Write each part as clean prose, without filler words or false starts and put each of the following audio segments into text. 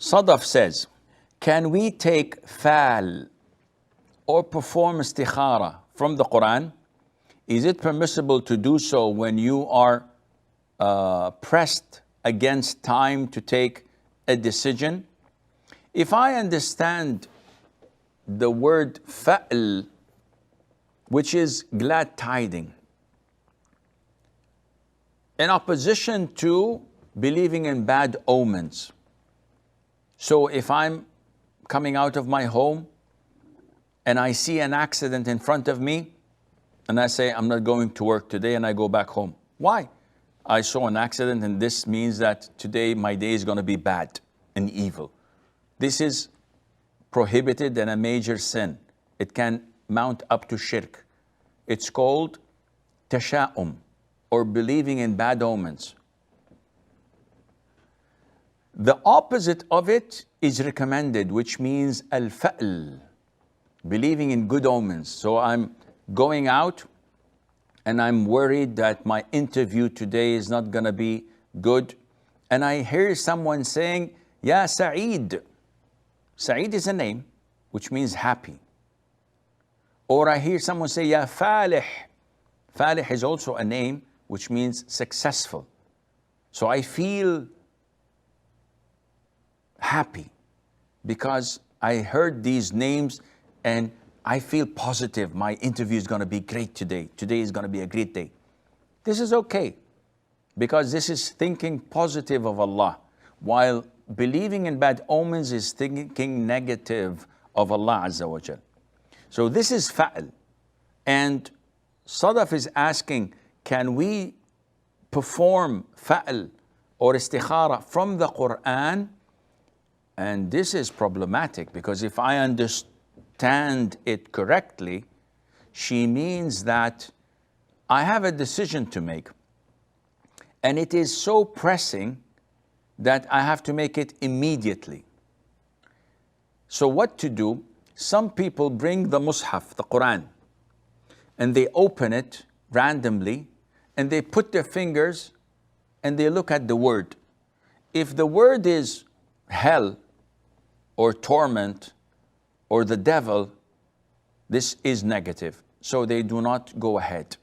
Sadaf says, can we take Faal or perform Istekhara from the Quran? Is it permissible to do so when you are pressed against time to take a decision? If I understand the word Faal, which is glad tiding, in opposition to believing in bad omens. So if I'm coming out of my home and I see an accident in front of me and I say, I'm not going to work today, and I go back home. Why? I saw an accident and this means that today my day is going to be bad and evil. This is prohibited and a major sin. It can mount up to shirk. It's called tasha'um, or believing in bad omens. The opposite of it is recommended, which means al-fa'l, believing in good omens. So I'm going out and I'm worried that my interview today is not going to be good. And I hear someone saying, Ya Sa'id. Sa'id is a name, which means happy. Or I hear someone say, Ya Falih. Falih is also a name, which means successful. So I feel happy because I heard these names and I feel positive. My interview is going to be great today. Today is going to be a great day. This is okay because this is thinking positive of Allah, while believing in bad omens is thinking negative of Allah Azza wa Jal. So this is fa'al. And Sadaf is asking, can we perform fa'al or istikhara from the Quran? And this is problematic because if I understand it correctly, she means that I have a decision to make and it is so pressing that I have to make it immediately. So what to do? Some people bring the Mus'haf, the Quran, and they open it randomly and they put their fingers and they look at the word. If the word is hell or torment or the devil, this is negative. So they do not go ahead.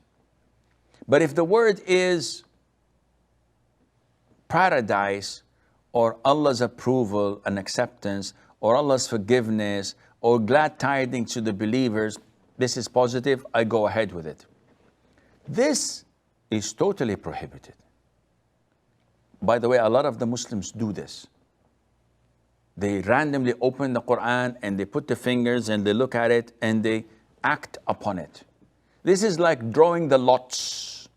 But if the word is paradise or Allah's approval and acceptance or Allah's forgiveness or glad tidings to the believers, this is positive, I go ahead with it. This is totally prohibited. By the way, a lot of the Muslims do this. They randomly open the Quran and they put the fingers and they look at it and they act upon it. This is like drawing the lots.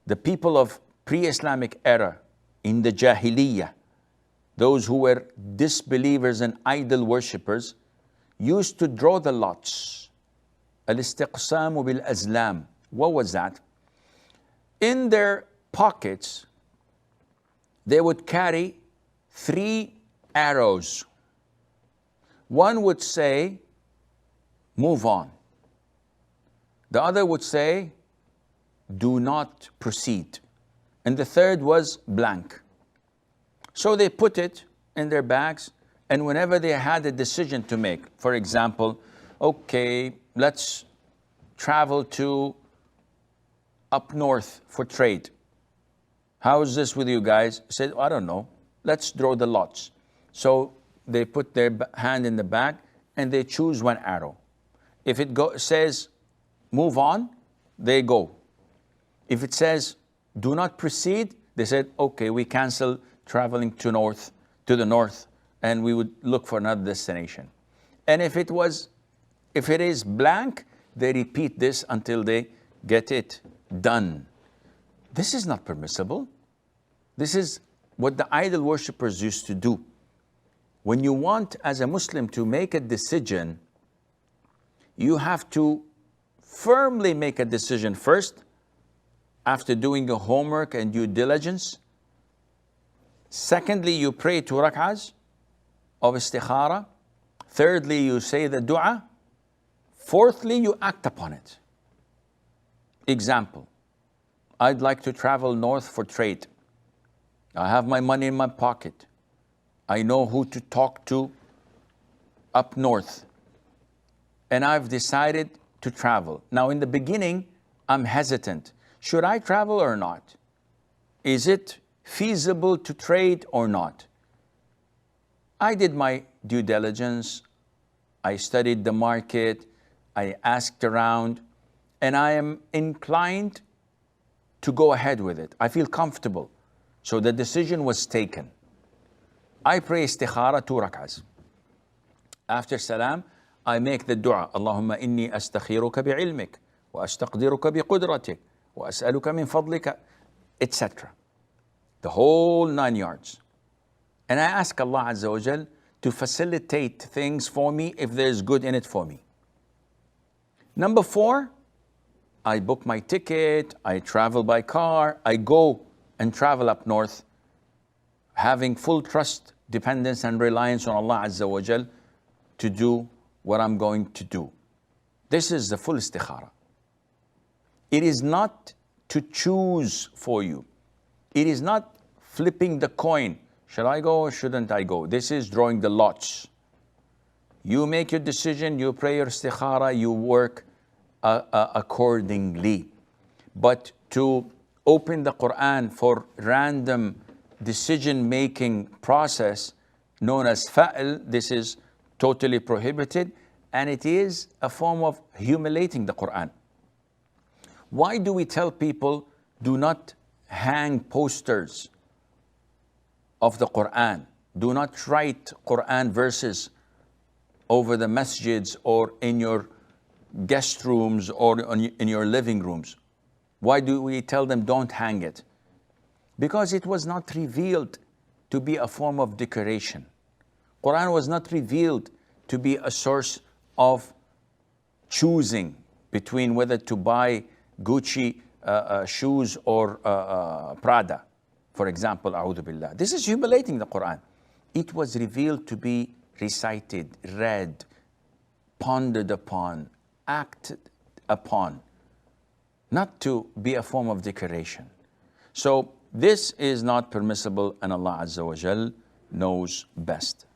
The people of pre-Islamic era in the Jahiliyyah, those who were disbelievers and idol worshippers, used to draw the lots. Al-istiqsamu bil-azlam. What was that? In their pockets, they would carry 3 arrows. One would say, move on. The other would say, do not proceed. And the third was blank. So they put it in their bags, and whenever they had a decision to make, for example, okay, let's travel to up north for trade. How is this with you guys? I said, I don't know. Let's draw the lots. So they put their hand in the bag and they choose 1 arrow. If it says, move on, they go. If it says, do not proceed, they said, okay, we cancel traveling to the north, and we would look for another destination. And if it is blank, they repeat this until they get it done. This is not permissible. This is what the idol worshippers used to do. When you want, as a Muslim, to make a decision, you have to firmly make a decision first, after doing your homework and due diligence. Secondly, you pray 2 rak'ahs of istikhara. Thirdly, you say the dua. Fourthly, you act upon it. Example, I'd like to travel north for trade. I have my money in my pocket. I know who to talk to up north, and I've decided to travel. Now, in the beginning, I'm hesitant. Should I travel or not? Is it feasible to trade or not? I did my due diligence. I studied the market. I asked around, and I am inclined to go ahead with it. I feel comfortable. So the decision was taken. I pray istikhara 2 rak'ahs. After salam, I make the dua. Allahumma inni astakhiruka bi'ilmik, wa astaqdiruka biqudratik, wa as'aluka min fadlika, etc. The whole 9 yards. And I ask Allah Azza wa Jal to facilitate things for me if there's good in it for me. Number 4, I book my ticket, I travel by car, I go and travel up north, having full trust, dependence and reliance on Allah Azza wa Jal to do what I'm going to do. This is the full istikhara. It is not to choose for you. It is not flipping the coin. Should I go or shouldn't I go? This is drawing the lots. You make your decision, you pray your istikhara, you work accordingly. But to open the Quran for random decision-making process known as Faal, this is totally prohibited, and it is a form of humiliating the Quran. Why do we tell people do not hang posters of the Quran? Do not write Quran verses over the masjids or in your guest rooms or in your living rooms. Why do we tell them don't hang it? Because it was not revealed to be a form of decoration. Quran was not revealed to be a source of choosing between whether to buy Gucci shoes or Prada, for example, a'udhu billah. This is humiliating the Quran. It was revealed to be recited, read, pondered upon, acted upon, not to be a form of decoration. So this is not permissible, and Allah Azza wa Jal knows best.